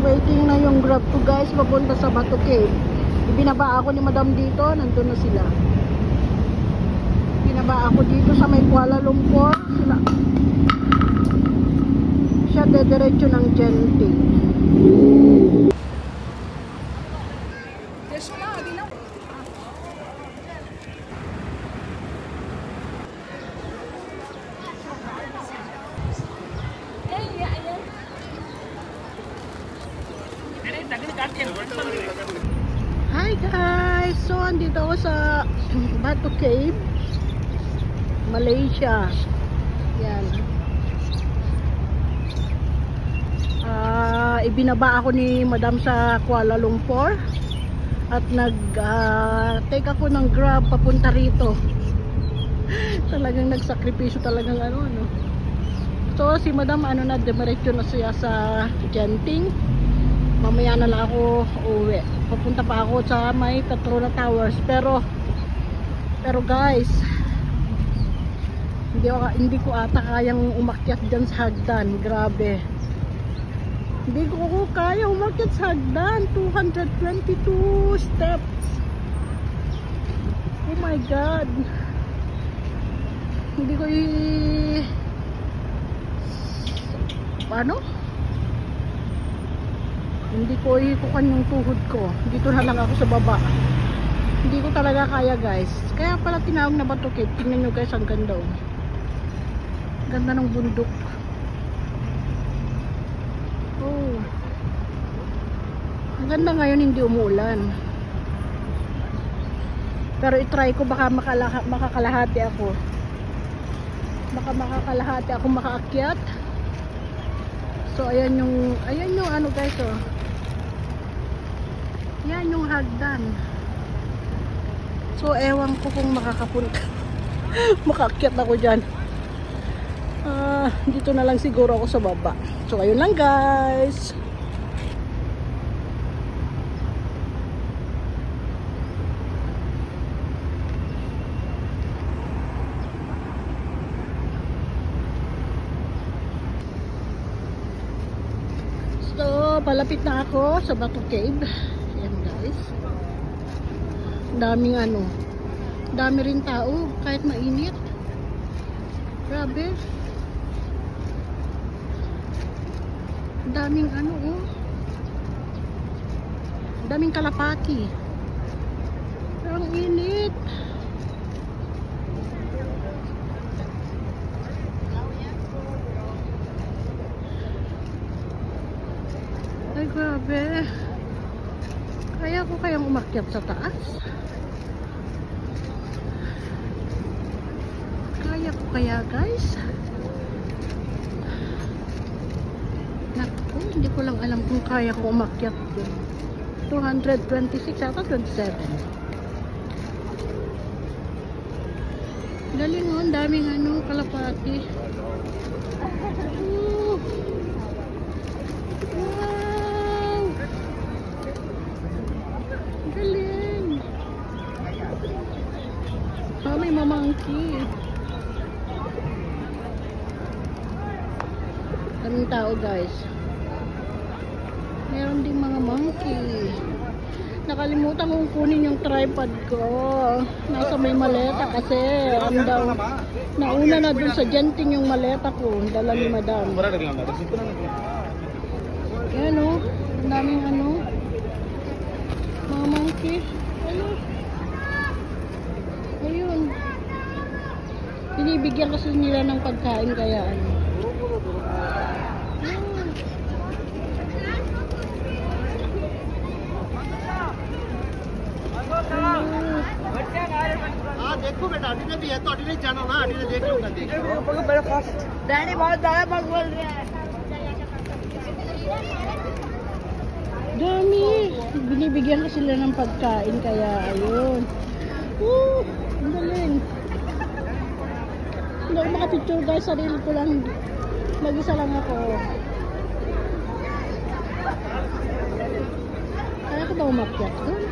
Waiting na yung grab ko guys, papunta sa Batu Cave. Ibinaba ako ni madam dito, nandun na sila. Binaba ako dito sa may Kuala Lumpur. Siya dediretso ng Genting. Hi guys! So, andito ako sa Batu Cave, Malaysia. Yan. Ibinaba ako ni madam sa Kuala Lumpur at take ako ng grab papunta rito. Talagang nagsakripisyo talagang ano. So, si madam demiretso na siya sa Genting. Mamaya na lang ako uwi. Papunta pa ako sa may Petronas Towers. Pero guys, hindi ko ata kayang umakyat dyan sa hagdan. Grabe. Hindi ko kaya umakyat sa hagdan. 222 steps. Oh my God. Hindi ko paano? Hindi ko ikukan yung tuhod ko. Dito na lang ako sa baba. Hindi ko talaga kaya guys. Kaya pala tinawag na Batu Cave. Tingnan nyo guys, ang ganda oh. Ganda ng bundok. Oh. Ang ganda ngayon, hindi umuulan. Pero itry ko, baka makakalahati ako. Baka makakalahati ako makaakyat. So ayan yung ano guys oh. Yan yung hagdan. So ewan ko kung makakapunta. Makaakyat ako dyan. Dito na lang siguro ako sa baba. So ayun lang guys. So palapit na ako sa Batu Cave. Ayan guys. Daming dami rin tao kahit mainit. Grabe. Daming daming kalapati. Ang init. Ay grabe. Kaya ko kayang umakyat sa taas? Kaya ko kaya guys? Naku, hindi ko lang alam kung kaya ko umakyat dun. 226 ata 27. Galing oh, ang daming kalapati. Wow! Galing! May mamangki. Daming tao guys. Meron ding mga monkey. Nakalimutan kong kunin yung tripod ko. Nasa may maleta kasi nauna na dun sa Genting yung maleta ko. Dala ni madam. Yan o. Ang daming mga monkey. Ayun. Binibigyan kasi nila ng pagkain kaya देखो बेटा अभी ने भी है तो अभी ने जाना ना अभी ने देख लूंगा बड़ा फास्ट डैडी बहुत ज्यादा भाग बोल रहे हैं dami binibigyan ko sila ng pagkain kaya ayun ang galing hindi ako makapicture guys, sarili ko lang mag-isa lang ako kaya ko ba umakyat doon?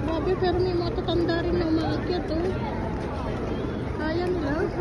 Grabe, pero may mga tatanda rin na umaakyat oh. Kaya nila.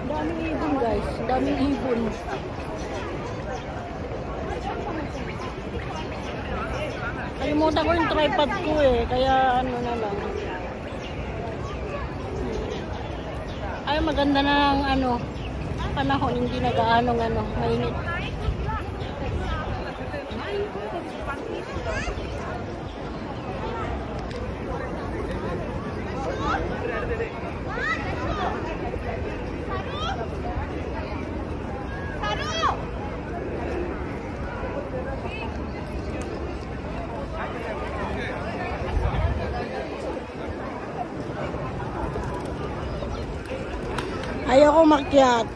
Daming ibon guys, daming ibon. Kalimutan ko yung tripod ko eh, kaya ano na lang. Ay maganda na ang ano, panahon, hindi na gaanong ano, mainit. Ayaw ko makyat.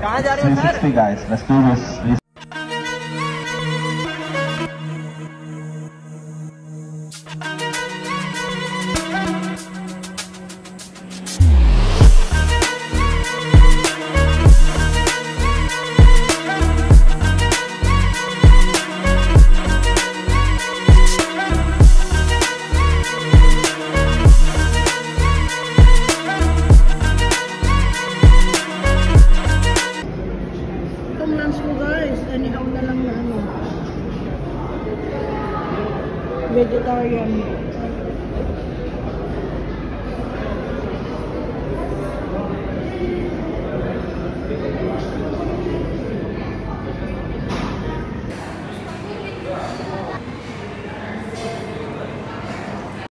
कहाँ जा रहे हो सर? 360 guys, let's do this. vegetarian.